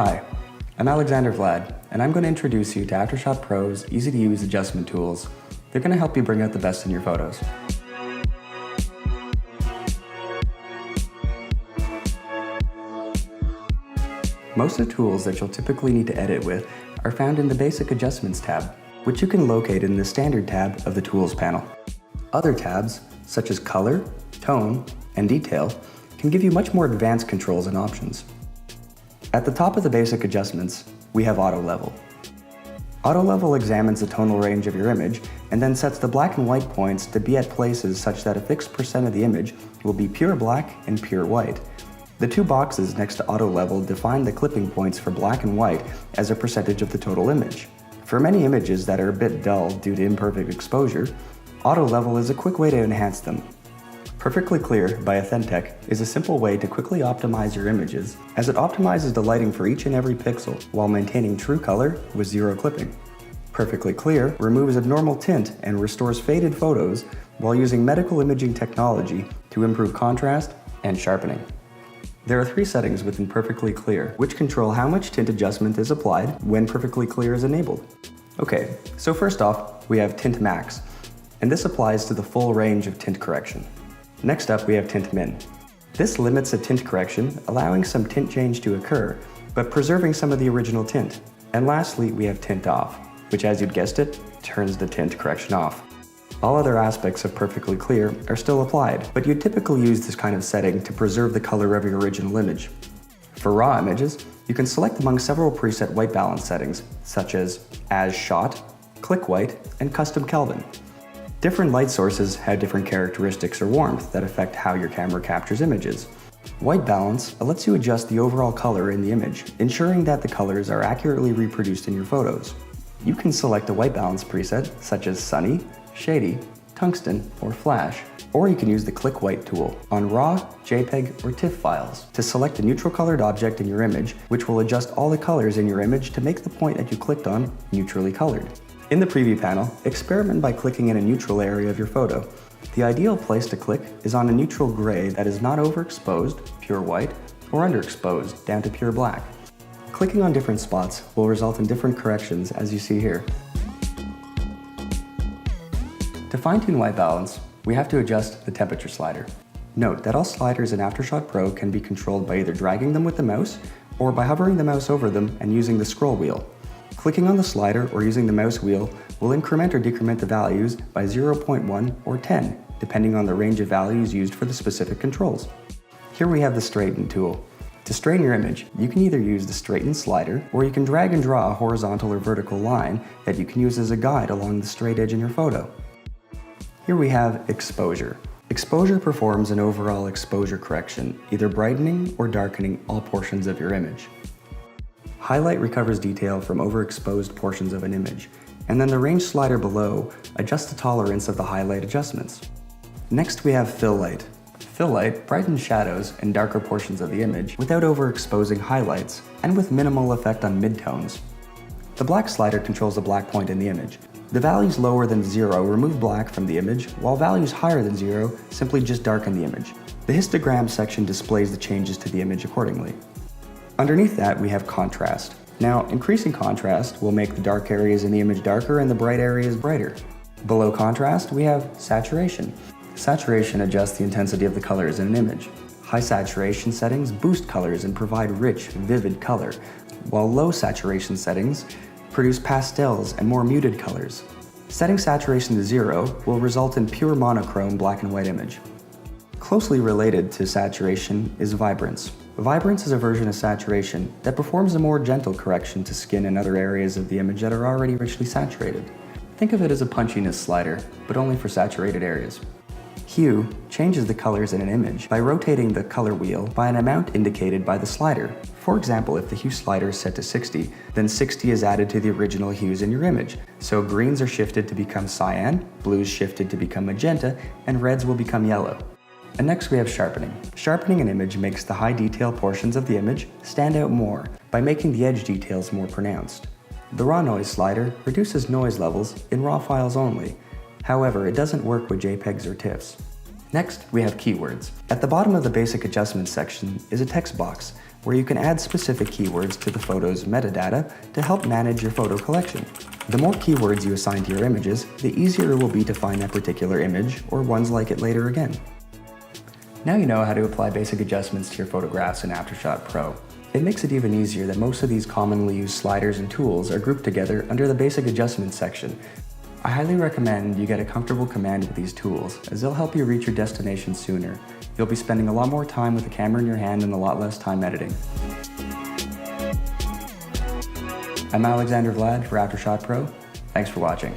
Hi, I'm Alexander Vlad, and I'm going to introduce you to AfterShot Pro's easy-to-use adjustment tools. They're going to help you bring out the best in your photos. Most of the tools that you'll typically need to edit with are found in the Basic Adjustments tab, which you can locate in the Standard tab of the Tools panel. Other tabs, such as Color, Tone, and Detail, can give you much more advanced controls and options. At the top of the Basic Adjustments, we have Auto Level. Auto Level examines the tonal range of your image and then sets the black and white points to be at places such that a fixed percent of the image will be pure black and pure white. The two boxes next to Auto Level define the clipping points for black and white as a percentage of the total image. For many images that are a bit dull due to imperfect exposure, Auto Level is a quick way to enhance them. Perfectly Clear by Authentic is a simple way to quickly optimize your images, as it optimizes the lighting for each and every pixel while maintaining true color with zero clipping. Perfectly Clear removes abnormal tint and restores faded photos while using medical imaging technology to improve contrast and sharpening. There are 3 settings within Perfectly Clear, which control how much tint adjustment is applied when Perfectly Clear is enabled. Okay, so first off, we have Tint Max, and this applies to the full range of tint correction. Next up, we have Tint Min. This limits a tint correction, allowing some tint change to occur, but preserving some of the original tint. And lastly, we have Tint Off, which, as you'd guessed it, turns the tint correction off. All other aspects of Perfectly Clear are still applied, but you'd typically use this kind of setting to preserve the color of your original image. For raw images, you can select among several preset white balance settings, such as Shot, Click White, and Custom Kelvin. Different light sources have different characteristics or warmth that affect how your camera captures images. White balance lets you adjust the overall color in the image, ensuring that the colors are accurately reproduced in your photos. You can select a white balance preset, such as Sunny, Shady, Tungsten, or Flash, or you can use the Click White tool on RAW, JPEG, or TIFF files to select a neutral colored object in your image, which will adjust all the colors in your image to make the point that you clicked on neutrally colored. In the preview panel, experiment by clicking in a neutral area of your photo. The ideal place to click is on a neutral gray that is not overexposed, pure white, or underexposed, down to pure black. Clicking on different spots will result in different corrections, as you see here. To fine-tune white balance, we have to adjust the temperature slider. Note that all sliders in AfterShot Pro can be controlled by either dragging them with the mouse or by hovering the mouse over them and using the scroll wheel. Clicking on the slider or using the mouse wheel will increment or decrement the values by 0.1 or 10, depending on the range of values used for the specific controls. Here we have the Straighten tool. To straighten your image, you can either use the Straighten slider, or you can drag and draw a horizontal or vertical line that you can use as a guide along the straight edge in your photo. Here we have Exposure. Exposure performs an overall exposure correction, either brightening or darkening all portions of your image. Highlight recovers detail from overexposed portions of an image, and then the range slider below adjusts the tolerance of the highlight adjustments. Next we have Fill Light. Fill Light brightens shadows and darker portions of the image without overexposing highlights and with minimal effect on midtones. The Black slider controls the black point in the image. The values lower than 0 remove black from the image, while values higher than 0 simply just darken the image. The histogram section displays the changes to the image accordingly. Underneath that, we have Contrast. Now, increasing contrast will make the dark areas in the image darker and the bright areas brighter. Below Contrast, we have Saturation. Saturation adjusts the intensity of the colors in an image. High saturation settings boost colors and provide rich, vivid color, while low saturation settings produce pastels and more muted colors. Setting saturation to 0 will result in pure monochrome black and white image. Closely related to saturation is Vibrance. Vibrance is a version of saturation that performs a more gentle correction to skin and other areas of the image that are already richly saturated. Think of it as a punchiness slider, but only for saturated areas. Hue changes the colors in an image by rotating the color wheel by an amount indicated by the slider. For example, if the hue slider is set to 60, then 60 is added to the original hues in your image. So greens are shifted to become cyan, blues shifted to become magenta, and reds will become yellow. And next we have Sharpening. Sharpening an image makes the high detail portions of the image stand out more by making the edge details more pronounced. The Raw Noise slider reduces noise levels in RAW files only. However, it doesn't work with JPEGs or TIFFs. Next, we have Keywords. At the bottom of the Basic Adjustments section is a text box where you can add specific keywords to the photo's metadata to help manage your photo collection. The more keywords you assign to your images, the easier it will be to find that particular image or ones like it later again. Now you know how to apply basic adjustments to your photographs in AfterShot Pro. It makes it even easier that most of these commonly used sliders and tools are grouped together under the basic adjustments section. I highly recommend you get a comfortable command with these tools, as they'll help you reach your destination sooner. You'll be spending a lot more time with the camera in your hand and a lot less time editing. I'm Vlad for AfterShot Pro. Thanks for watching.